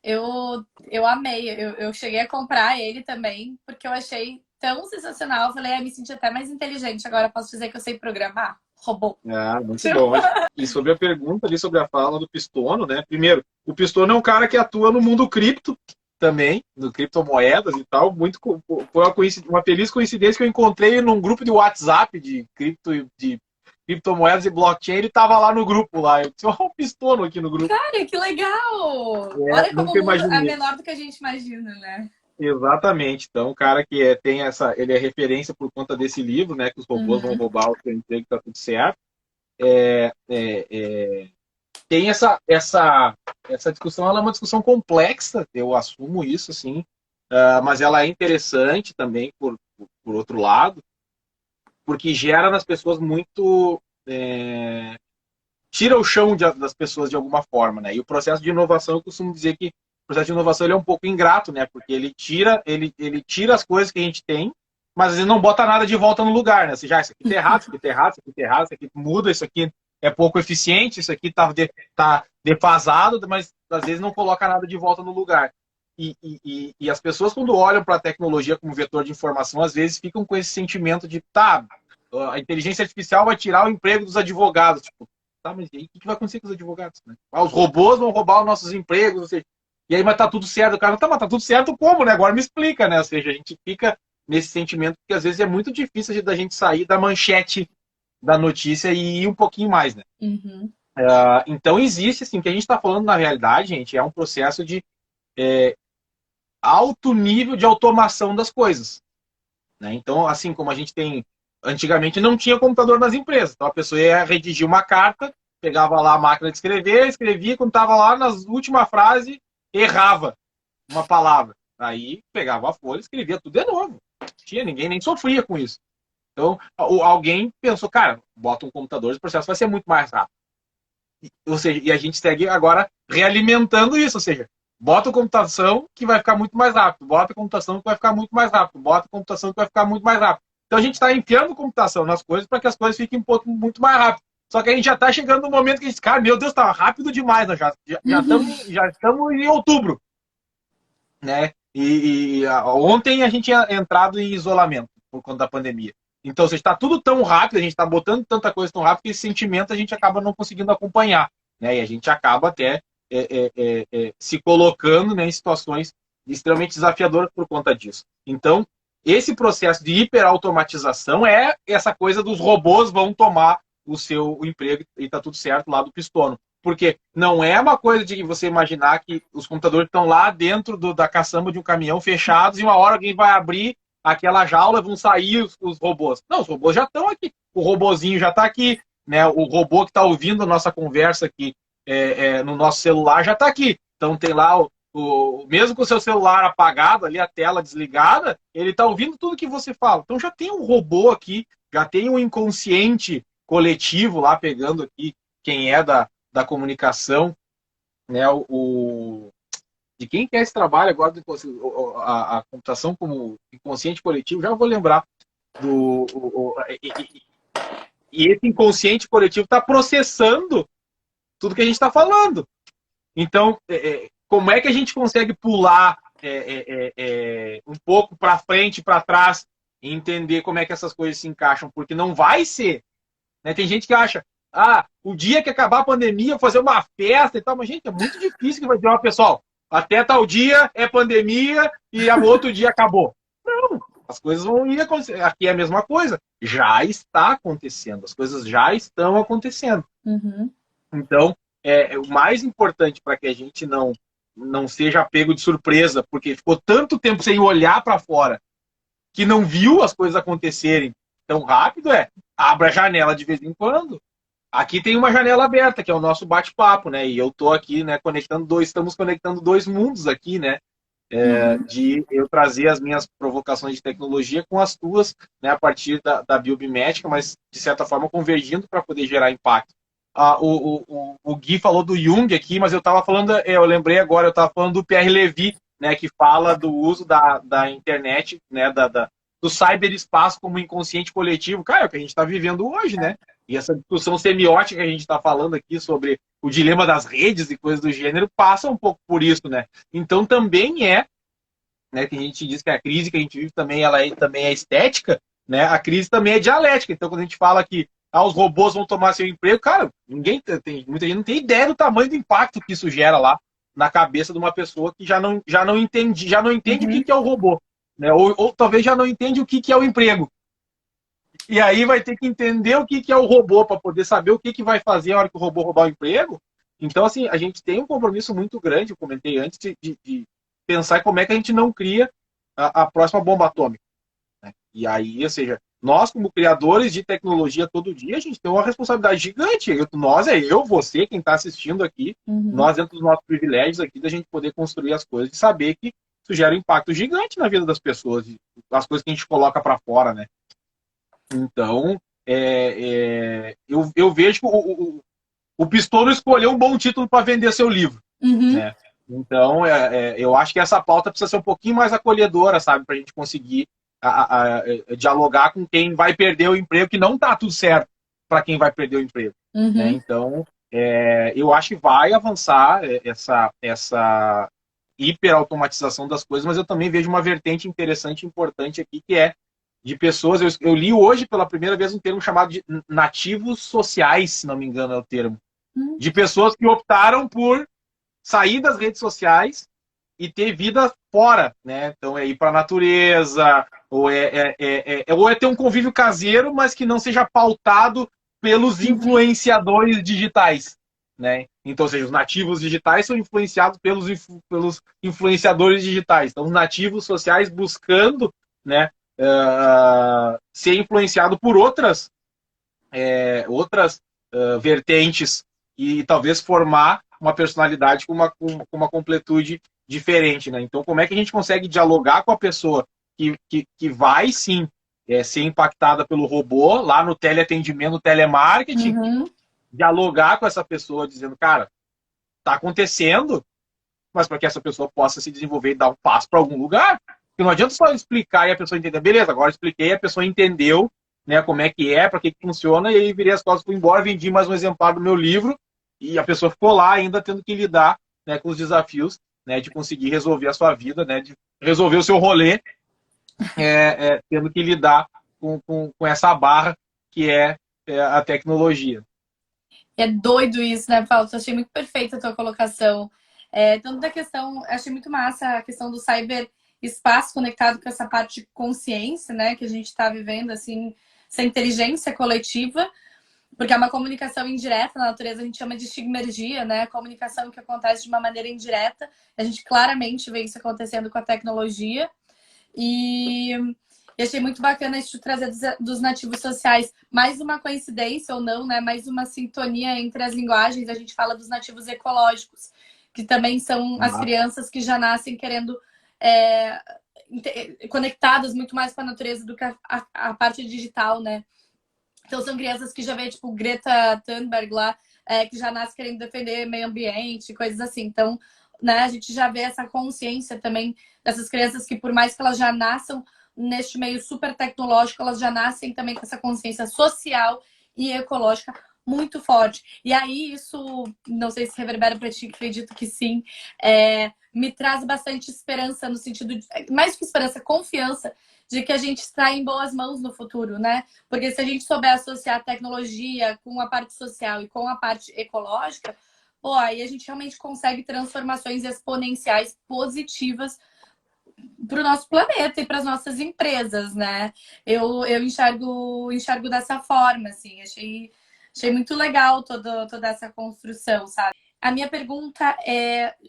Eu amei. Eu cheguei a comprar ele também, porque eu achei tão sensacional. Eu falei, me senti até mais inteligente. Agora posso dizer que eu sei programar robô. Ah, muito bom. E sobre a pergunta ali, sobre a fala do Pistono, né? Primeiro, o Pistono é um cara que atua no mundo cripto também, no criptomoedas e tal. Foi uma feliz coincidência que eu encontrei num grupo de WhatsApp de criptomoedas e blockchain. Ele estava lá no grupo lá. Eu disse, ó, o Pistono aqui no grupo. Cara, que legal! Olha como Nunca o mundo é imaginei. menor do que a gente imagina, né? Exatamente. Então, o cara que tem ele é referência por conta desse livro, né? Que os robôs vão Uhum. roubar o seu emprego, tá tudo certo. Tem essa discussão, ela é uma discussão complexa, eu assumo isso, assim, mas ela é interessante também, por outro lado, porque gera nas pessoas muito. Tira o chão das pessoas de alguma forma, né? E o processo de inovação, eu costumo dizer que o processo de inovação ele é um pouco ingrato, né? Porque ele tira as coisas que a gente tem, mas ele não bota nada de volta no lugar, né? Ou seja, isso aqui tá errado, isso aqui tá errado, isso aqui tá errado, isso aqui muda, isso aqui é pouco eficiente, isso aqui tá defasado, mas às vezes não coloca nada de volta no lugar. E as pessoas, quando olham para a tecnologia como vetor de informação, às vezes ficam com esse sentimento de, tá, a inteligência artificial vai tirar o emprego dos advogados. Tipo, tá, mas e aí, o que vai acontecer com os advogados? Né? Os robôs vão roubar os nossos empregos, ou seja, e aí, mas tá tudo certo. O cara, tá, mas tá tudo certo como, né? Agora me explica, né? Ou seja, a gente fica nesse sentimento que às vezes é muito difícil da gente sair da manchete da notícia e ir um pouquinho mais, né? Uhum. Então existe, assim, o que a gente está falando na realidade, gente, é um processo de alto nível de automação das coisas. Né? Então, assim como a gente tem. Antigamente não tinha computador nas empresas. Então a pessoa ia redigir uma carta, pegava lá a máquina de escrever, escrevia, quando estava lá na última frase, errava uma palavra. Aí pegava a folha, escrevia tudo de novo. Ninguém nem sofria com isso. Então, alguém pensou, cara, bota um computador, o processo vai ser muito mais rápido. Ou seja, e a gente segue agora realimentando isso, ou seja, bota a computação que vai ficar muito mais rápido, bota a computação que vai ficar muito mais rápido, bota a computação que vai ficar muito mais rápido. Então a gente está enfiando computação nas coisas para que as coisas fiquem um pouco muito mais rápido. Só que a gente já está chegando no momento que a gente, cara, meu Deus, tá rápido demais, nós já estamos em outubro, né? Ontem a gente tinha entrado em isolamento por conta da pandemia. Então, se está tudo tão rápido, a gente está botando tanta coisa tão rápido que esse sentimento a gente acaba não conseguindo acompanhar, né? E a gente acaba até se colocando, né, em situações extremamente desafiadoras por conta disso. Então, esse processo de hiperautomatização é essa coisa dos robôs vão tomar o seu emprego e está tudo certo lá do pistono. Porque não é uma coisa de você imaginar que os computadores estão lá dentro da caçamba de um caminhão fechados e uma hora alguém vai abrir aquela jaula, vão sair os robôs. Não, os robôs já estão aqui. O robozinho já está aqui, né? O robô que está ouvindo a nossa conversa aqui no nosso celular já está aqui. Então tem lá mesmo com o seu celular apagado, ali a tela desligada, ele está ouvindo tudo que você fala. Então já tem um robô aqui, já tem um inconsciente coletivo lá pegando aqui quem é da comunicação, né? De quem que é esse trabalho agora, a computação como inconsciente coletivo, já vou lembrar. E esse inconsciente coletivo está processando tudo que a gente está falando. Então, como é que a gente consegue pular um pouco para frente, para trás, e entender como é que essas coisas se encaixam? Porque não vai ser. Né? Tem gente que acha, o dia que acabar a pandemia, fazer uma festa e tal, mas, gente, é muito difícil que vai dizer, pessoal, até tal dia é pandemia e o outro dia acabou. Não, as coisas vão ir acontecer. Aqui é a mesma coisa. Já está acontecendo, as coisas já estão acontecendo. Uhum. Então, o mais importante para que a gente não seja pego de surpresa, porque ficou tanto tempo sem olhar para fora que não viu as coisas acontecerem tão rápido, abra a janela de vez em quando. Aqui tem uma janela aberta, que é o nosso bate-papo, né? E eu tô aqui, né, estamos conectando dois mundos aqui, né? De eu trazer as minhas provocações de tecnologia com as tuas, né, a partir da biomimética, mas de certa forma convergindo para poder gerar impacto. O Gui falou do Jung aqui, mas eu estava falando, eu lembrei agora, eu estava falando do Pierre Levy, né, que fala do uso da internet, né, do cyberespaço como inconsciente coletivo. Cara, é o que a gente está vivendo hoje, né? E essa discussão semiótica que a gente está falando aqui sobre o dilema das redes e coisas do gênero passa um pouco por isso, né? Então também né, que a gente diz que a crise que a gente vive também, também é estética, né? A crise também é dialética. Então quando a gente fala que os robôs vão tomar seu emprego, cara, muita gente não tem ideia do tamanho do impacto que isso gera lá na cabeça de uma pessoa que já não entende o que é o robô, né? Ou talvez já não entende o que é o emprego. E aí vai ter que entender o que é o robô para poder saber o que vai fazer a hora que o robô roubar o emprego. Então, assim, a gente tem um compromisso muito grande, eu comentei antes, de pensar como é que a gente não cria a próxima bomba atômica. Né? E aí, ou seja, nós como criadores de tecnologia todo dia, a gente tem uma responsabilidade gigante. Você, quem está assistindo aqui, nós dentro dos nossos privilégios aqui, da gente poder construir as coisas e saber que isso gera um impacto gigante na vida das pessoas, as coisas que a gente coloca para fora, né? Então, eu vejo que o Pistono escolheu um bom título para vender seu livro. Né? Então, eu acho que essa pauta precisa ser um pouquinho mais acolhedora, sabe? Para a gente conseguir dialogar com quem vai perder o emprego, que não está tudo certo para quem vai perder o emprego. Né? Então, eu acho que vai avançar essa hiperautomatização das coisas, mas eu também vejo uma vertente interessante e importante aqui, que é de pessoas, eu li hoje pela primeira vez um termo chamado de nativos sociais, se não me engano é o termo, de pessoas que optaram por sair das redes sociais e ter vida fora, né? Então é ir para a natureza, ou é ter um convívio caseiro, mas que não seja pautado pelos influenciadores digitais, né? Então, ou seja, os nativos digitais são influenciados pelos influenciadores digitais. Então, os nativos sociais buscando, né, ser influenciado por outras vertentes e talvez formar uma personalidade com uma completude diferente, né? Então, como é que a gente consegue dialogar com a pessoa que vai, sim, ser impactada pelo robô, lá no teleatendimento, no telemarketing, dialogar com essa pessoa dizendo, cara, tá acontecendo, mas para que essa pessoa possa se desenvolver e dar um passo para algum lugar. Porque não adianta só explicar e a pessoa entender. Beleza, agora expliquei, a pessoa entendeu, né, como é que para que funciona, e aí virei as costas, fui embora, vendi mais um exemplar do meu livro, e a pessoa ficou lá ainda tendo que lidar, né, com os desafios, né, de conseguir resolver a sua vida, né, de resolver o seu rolê, tendo que lidar com essa barra que é a tecnologia. É doido isso, né, Paulo? Eu achei muito perfeita a tua colocação. Tanto da questão, achei muito massa a questão do cyberespaço conectado com essa parte de consciência, né, que a gente está vivendo, assim, essa inteligência coletiva, porque é uma comunicação indireta, na natureza a gente chama de estigmergia, né, comunicação que acontece de uma maneira indireta, a gente claramente vê isso acontecendo com a tecnologia, e eu achei muito bacana isso de trazer dos nativos sociais. Mais uma coincidência ou não, né? Mais uma sintonia entre as linguagens. A gente fala dos nativos ecológicos, que também são as crianças que já nascem querendo é, conectadas muito mais com a natureza do que a parte digital, né? Então são crianças que já vê, tipo, Greta Thunberg lá, que já nasce querendo defender meio ambiente, coisas assim. Então, né, a gente já vê essa consciência também dessas crianças que, por mais que elas já nasçam neste meio super tecnológico, elas já nascem também com essa consciência social e ecológica muito forte. E aí isso, não sei se reverbera para ti, acredito que sim, me traz bastante esperança no sentido de, mais que esperança, confiança de que a gente está em boas mãos no futuro, né? Porque se a gente souber associar a tecnologia com a parte social e com a parte ecológica, pô, aí a gente realmente consegue transformações exponenciais positivas para o nosso planeta e para as nossas empresas, né? Eu enxergo dessa forma, assim, achei muito legal toda essa construção, sabe? A minha pergunta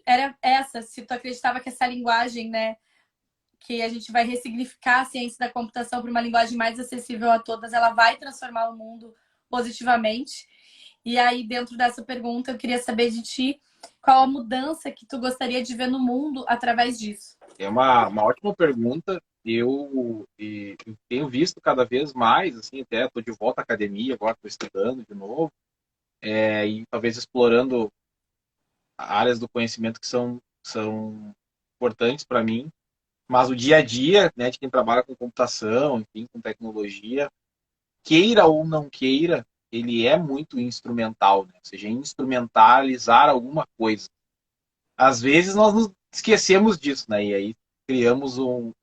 era essa, se tu acreditava que essa linguagem, né, que a gente vai ressignificar a ciência da computação para uma linguagem mais acessível a todas, ela vai transformar o mundo positivamente. E aí, dentro dessa pergunta, eu queria saber de ti qual a mudança que tu gostaria de ver no mundo através disso. É uma ótima pergunta. Eu tenho visto cada vez mais, assim, até estou de volta à academia, agora estou estudando de novo, e talvez explorando áreas do conhecimento que são importantes para mim. Mas o dia a dia, né, de quem trabalha com computação, enfim, com tecnologia, queira ou não queira, ele é muito instrumental, né? Ou seja, instrumentalizar alguma coisa. Às vezes nós nos esquecemos disso, né? E aí criamos um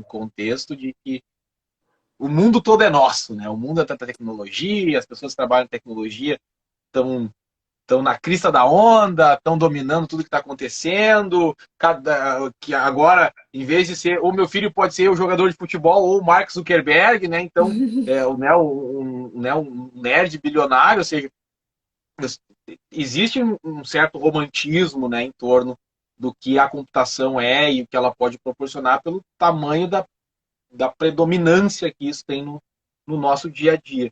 contexto de que o mundo todo é nosso, né? O mundo é tanta tecnologia, as pessoas que trabalham em tecnologia estão na crista da onda, estão dominando tudo que está acontecendo. Que agora, em vez de ser, ou meu filho pode ser o jogador de futebol ou o Mark Zuckerberg, né? Então, um nerd bilionário, ou seja, existe um certo romantismo, né, em torno do que a computação é e o que ela pode proporcionar pelo tamanho da predominância que isso tem no nosso dia a dia.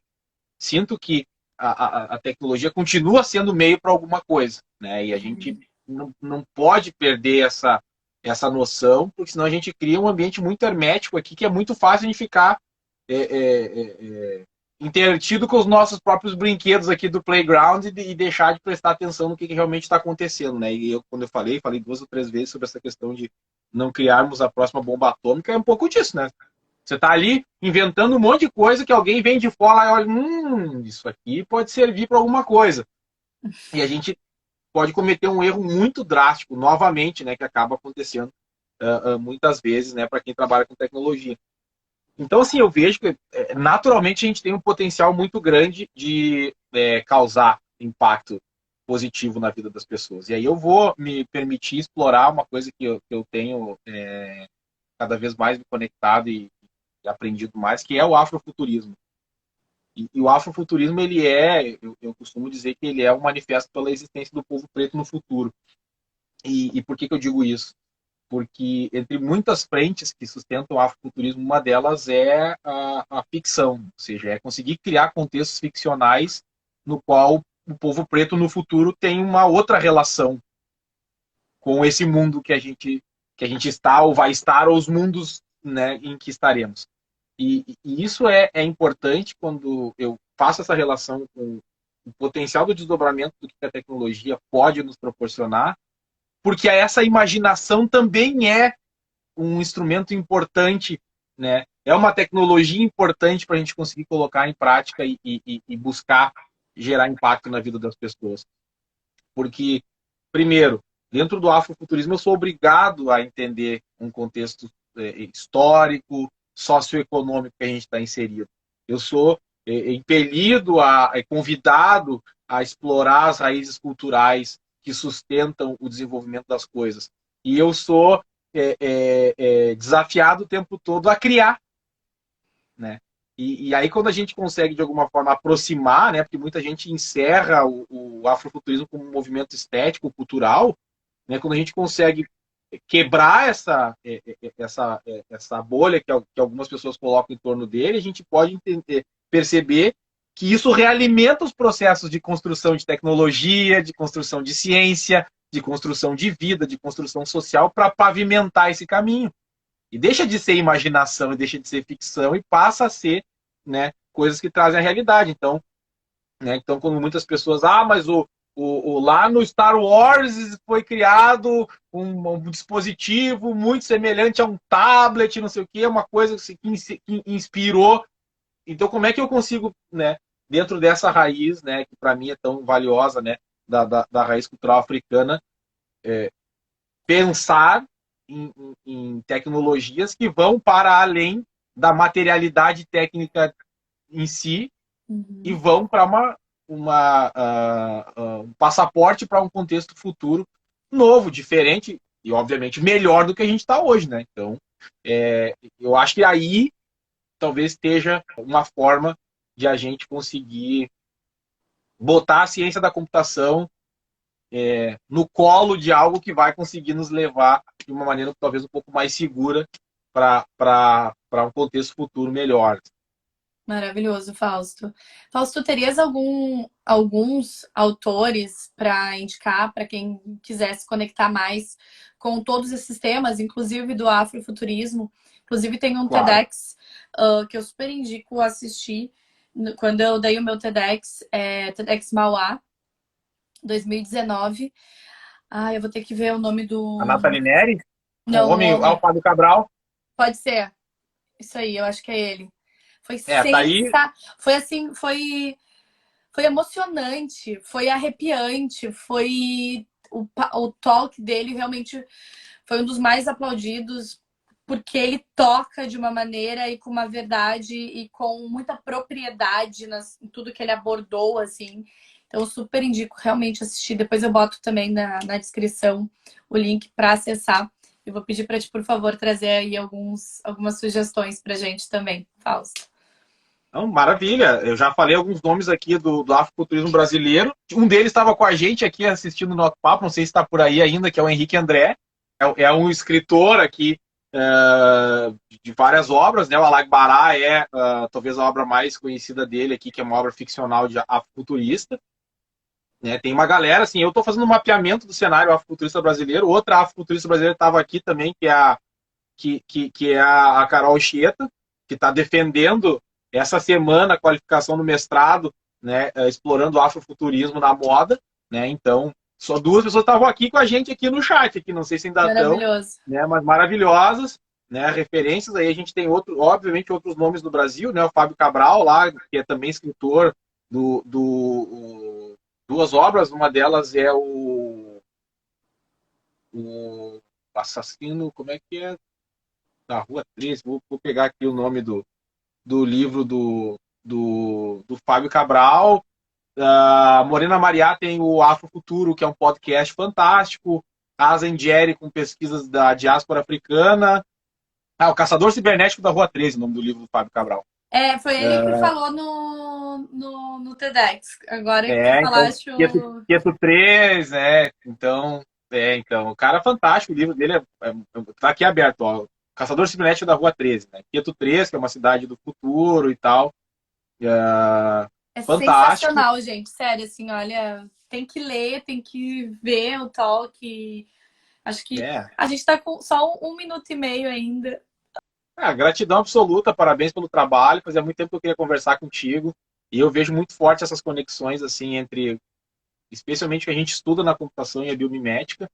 Sinto que a tecnologia continua sendo meio para alguma coisa, né? E a gente não pode perder essa noção, porque senão a gente cria um ambiente muito hermético aqui, que é muito fácil de ficar intertido com os nossos próprios brinquedos aqui do playground e deixar de prestar atenção no que realmente está acontecendo, né? E quando eu falei 2 ou 3 vezes sobre essa questão de não criarmos a próxima bomba atômica, é um pouco disso, né? Você está ali inventando um monte de coisa que alguém vem de fora e olha, isso aqui pode servir para alguma coisa. E a gente pode cometer um erro muito drástico, novamente, né, que acaba acontecendo muitas vezes, né, para quem trabalha com tecnologia. Então, assim, eu vejo que naturalmente a gente tem um potencial muito grande de causar impacto positivo na vida das pessoas. E aí eu vou me permitir explorar uma coisa que eu tenho cada vez mais me conectado e aprendido mais, que é o afrofuturismo. E o afrofuturismo, eu costumo dizer que ele é um manifesto pela existência do povo preto no futuro. E por que eu digo isso? Porque entre muitas frentes que sustentam o afrofuturismo, uma delas é a ficção, ou seja, é conseguir criar contextos ficcionais no qual o povo preto no futuro tem uma outra relação com esse mundo que a gente está ou vai estar, ou os mundos, né, em que estaremos. E isso é importante quando eu faço essa relação com o potencial do desdobramento do que a tecnologia pode nos proporcionar, porque essa imaginação também é um instrumento importante, né? É uma tecnologia importante para a gente conseguir colocar em prática e buscar gerar impacto na vida das pessoas. Porque, primeiro, dentro do afrofuturismo, eu sou obrigado a entender um contexto histórico, socioeconômico que a gente está inserido. Eu sou impelido, convidado a explorar as raízes culturais que sustentam o desenvolvimento das coisas. E eu sou desafiado o tempo todo a criar, né? E aí quando a gente consegue de alguma forma aproximar, né? Porque muita gente encerra o afrofuturismo como um movimento estético, cultural, né? Quando a gente consegue quebrar essa bolha que algumas pessoas colocam em torno dele, a gente pode entender, perceber que isso realimenta os processos de construção de tecnologia, de construção de ciência, de construção de vida, de construção social para pavimentar esse caminho. E deixa de ser imaginação e deixa de ser ficção e passa a ser, né, coisas que trazem a realidade. Então, né, então quando muitas pessoas, mas lá no Star Wars foi criado um dispositivo muito semelhante a um tablet, não sei o que, uma coisa que inspirou. Então, como é que eu consigo, né, dentro dessa raiz, né, que para mim é tão valiosa, né, da raiz cultural africana, pensar em tecnologias que vão para além da materialidade técnica em si e vão para um passaporte para um contexto futuro novo, diferente e, obviamente, melhor do que a gente está hoje, né? Então, eu acho que aí talvez esteja uma forma de a gente conseguir botar a ciência da computação no colo de algo que vai conseguir nos levar de uma maneira talvez um pouco mais segura para um contexto futuro melhor. Maravilhoso, Fausto. Fausto, terias alguns autores para indicar para quem quisesse conectar mais com todos esses temas, inclusive do afrofuturismo? Inclusive tem um Claro. TEDx que eu super indico assistir quando eu dei o meu TEDx, TEDx Mauá, 2019. Eu vou ter que ver o nome A do... Nathalie Neri, o Não, o homem, o homem. Fábio Cabral, Pode ser. Isso aí, eu acho que é ele. Foi tá aí. Foi assim, foi emocionante, foi arrepiante, foi o talk dele realmente foi um dos mais aplaudidos porque ele toca de uma maneira e com uma verdade e com muita propriedade em tudo que ele abordou, assim. Então, eu super indico realmente assistir. Depois eu boto também na descrição o link para acessar. Eu vou pedir para ti, por favor, trazer aí algumas sugestões para gente também, Fausto. Não, maravilha. Eu já falei alguns nomes aqui do afrofuturismo brasileiro. Um deles estava com a gente aqui assistindo o nosso papo, não sei se está por aí ainda, que é o Henrique André. Um escritor aqui de várias obras, né? O Alagbará talvez a obra mais conhecida dele aqui, que é uma obra ficcional de afrofuturista. Né? Tem uma galera, assim, eu estou fazendo um mapeamento do cenário afrofuturista brasileiro. Outra afrofuturista brasileira estava aqui também, que é a Carol Chieta, que está defendendo essa semana a qualificação do mestrado, né, explorando o afrofuturismo na moda, né? Então, só duas pessoas estavam aqui com a gente aqui no chat, aqui, não sei se ainda estão, Maravilhoso. né, mas maravilhosas, né, referências. Aí a gente tem obviamente outros nomes do Brasil, né, o Fábio Cabral lá, que é também escritor duas obras, uma delas é o assassino, como é que é? Da Rua 13, vou pegar aqui o nome do livro do Fábio Cabral. A Morena Mariá tem o Afrofuturo, que é um podcast fantástico. A Zengeri com pesquisas da diáspora africana. O Caçador Cibernético da Rua 13, o nome do livro do Fábio Cabral. Foi ele que falou no TEDx. Agora que tu Então, falaste Queto 3, né? Então, o cara é fantástico, o livro dele tá aqui aberto, ó. Caçador Cibernético da Rua 13, né? Queto 3, que é uma cidade do futuro e tal. É Fantástico. sensacional, gente. Sério, assim, olha, tem que ler, tem que ver o talk. Acho que a gente tá com só 1 minuto e meio ainda. Gratidão absoluta, parabéns pelo trabalho. Fazia muito tempo que eu queria conversar contigo. E eu vejo muito forte essas conexões, assim, especialmente que a gente estuda na computação e a biomimética,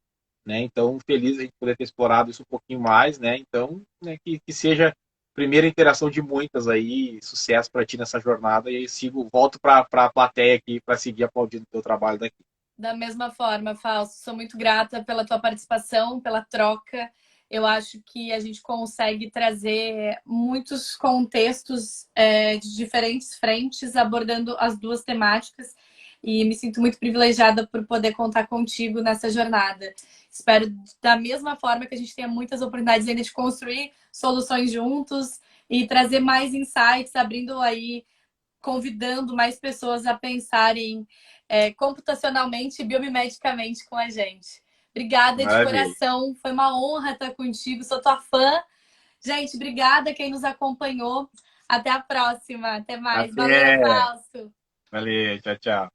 né? Então, feliz a gente poder ter explorado isso um pouquinho mais, né? Então, né, que seja a primeira interação de muitas aí, sucesso para ti nessa jornada. E aí volto para a plateia aqui para seguir aplaudindo o teu trabalho daqui. Da mesma forma, Fausto, sou muito grata pela tua participação, pela troca. Eu acho que a gente consegue trazer muitos contextos de diferentes frentes, abordando as duas temáticas. E me sinto muito privilegiada por poder contar contigo nessa jornada. Espero, da mesma forma, que a gente tenha muitas oportunidades ainda de construir soluções juntos e trazer mais insights, abrindo aí, convidando mais pessoas a pensarem computacionalmente e biomedicamente com a gente. Obrigada de Maravilha. coração, foi uma honra estar contigo, sou tua fã. Gente, obrigada quem nos acompanhou. Até a próxima, até mais. Valeu, Até. Fausto! Valeu, tchau, tchau.